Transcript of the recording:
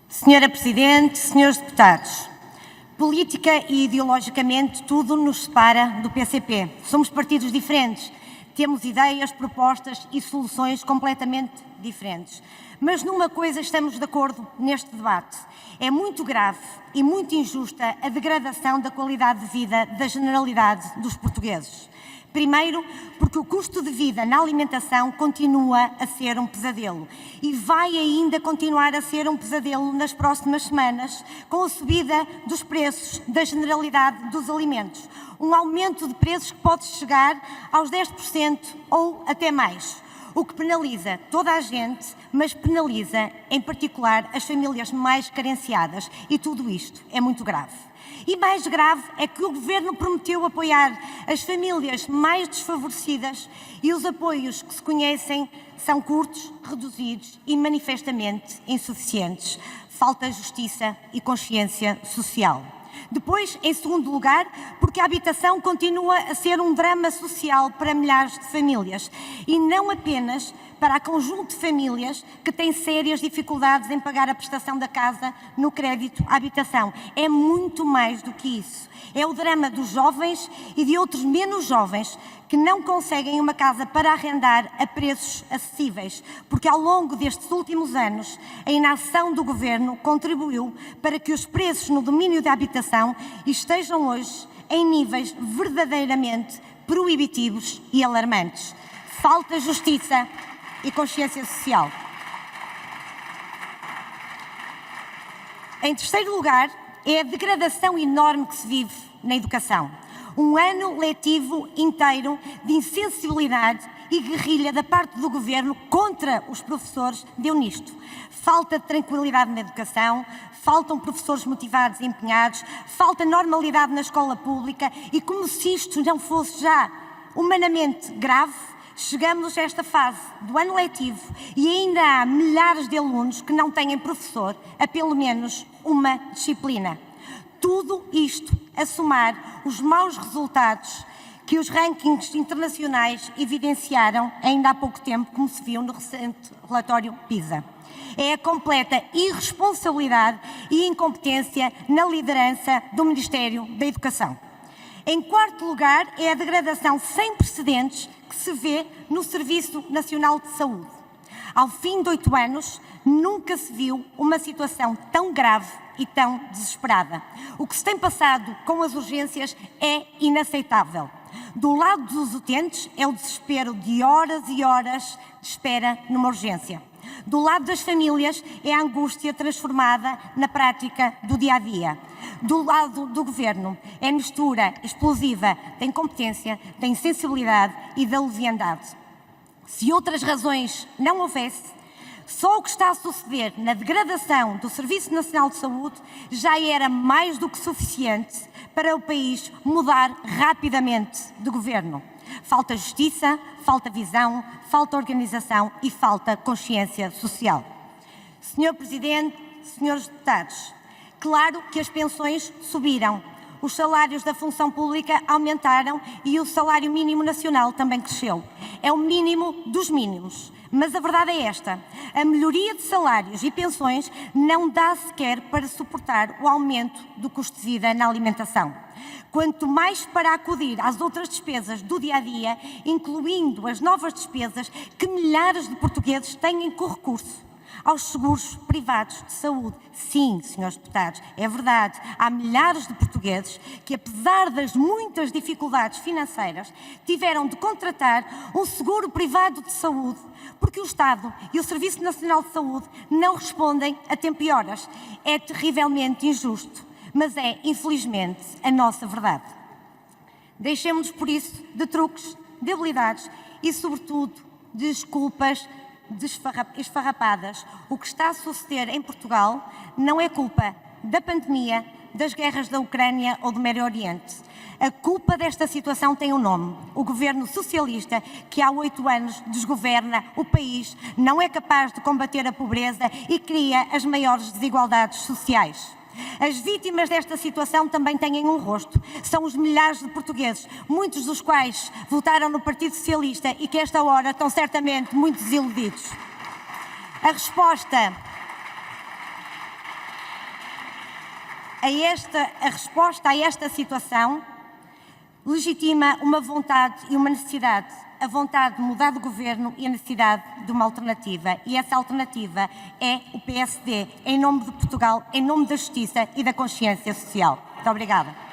Senhora Presidente, senhores deputados, política e ideologicamente tudo nos separa do PCP. Somos partidos diferentes, temos ideias, propostas e soluções completamente diferentes. Mas numa coisa estamos de acordo neste debate. É muito grave e muito injusta a degradação da qualidade de vida da generalidade dos portugueses. Primeiro, porque o custo de vida na alimentação continua a ser um pesadelo e vai ainda continuar a ser um pesadelo nas próximas semanas, com a subida dos preços da generalidade dos alimentos. Um aumento de preços que pode chegar aos 10% ou até mais, o que penaliza toda a gente, mas penaliza em particular as famílias mais carenciadas, e tudo isto é muito grave. E mais grave é que o Governo prometeu apoiar as famílias mais desfavorecidas e os apoios que se conhecem são curtos, reduzidos e manifestamente insuficientes. Falta justiça e consciência social. Depois, em segundo lugar, porque a habitação continua a ser um drama social para milhares de famílias e não apenas para o conjunto de famílias que têm sérias dificuldades em pagar a prestação da casa no crédito à habitação. É muito mais do que isso. É o drama dos jovens e de outros menos jovens que não conseguem uma casa para arrendar a preços acessíveis, porque ao longo destes últimos anos a inação do Governo contribuiu para que os preços no domínio da habitação estejam hoje em níveis verdadeiramente proibitivos e alarmantes. Falta justiça e consciência social. Em terceiro lugar, é a degradação enorme que se vive na educação. Um ano letivo inteiro de insensibilidade e guerrilha da parte do Governo contra os professores deu nisto. Falta de tranquilidade na educação, faltam professores motivados e empenhados, falta normalidade na escola pública e, como se isto não fosse já humanamente grave, chegamos a esta fase do ano letivo e ainda há milhares de alunos que não têm professor a pelo menos uma disciplina. Tudo isto a somar os maus resultados que os rankings internacionais evidenciaram ainda há pouco tempo, como se viu no recente relatório PISA. É a completa irresponsabilidade e incompetência na liderança do Ministério da Educação. Em quarto lugar, é a degradação sem precedentes que se vê no Serviço Nacional de Saúde. Ao fim de 8 anos, nunca se viu uma situação tão grave e tão desesperada. O que se tem passado com as urgências é inaceitável. Do lado dos utentes é o desespero de horas e horas de espera numa urgência. Do lado das famílias é a angústia transformada na prática do dia-a-dia. Do lado do Governo é a mistura explosiva da incompetência, da insensibilidade e da leviandade. Se outras razões não houvesse, só o que está a suceder na degradação do Serviço Nacional de Saúde já era mais do que suficiente para o país mudar rapidamente de governo. Falta justiça, falta visão, falta organização e falta consciência social. Senhor Presidente, senhores deputados, claro que as pensões subiram, os salários da função pública aumentaram e o salário mínimo nacional também cresceu. É o mínimo dos mínimos. Mas a verdade é esta: a melhoria de salários e pensões não dá sequer para suportar o aumento do custo de vida na alimentação. Quanto mais para acudir às outras despesas do dia-a-dia, incluindo as novas despesas que milhares de portugueses têm com recurso aos seguros privados de saúde. Sim, senhores deputados, é verdade. Há milhares de portugueses que, apesar das muitas dificuldades financeiras, tiveram de contratar um seguro privado de saúde porque o Estado e o Serviço Nacional de Saúde não respondem a tempo e horas. É terrivelmente injusto, mas é, infelizmente, a nossa verdade. Deixemos-nos, por isso, de truques, de habilidades e, sobretudo, de desculpas esfarrapadas. O que está a suceder em Portugal não é culpa da pandemia, das guerras da Ucrânia ou do Médio Oriente. A culpa desta situação tem um nome: o Governo socialista, que há 8 anos desgoverna o país, não é capaz de combater a pobreza e cria as maiores desigualdades sociais. As vítimas desta situação também têm um rosto. São os milhares de portugueses, muitos dos quais votaram no Partido Socialista e que a esta hora estão certamente muito desiludidos. A resposta a resposta a esta situação legitima uma vontade e uma necessidade, a vontade de mudar de governo e a necessidade de uma alternativa. E essa alternativa é o PSD, em nome de Portugal, em nome da justiça e da consciência social. Muito obrigada.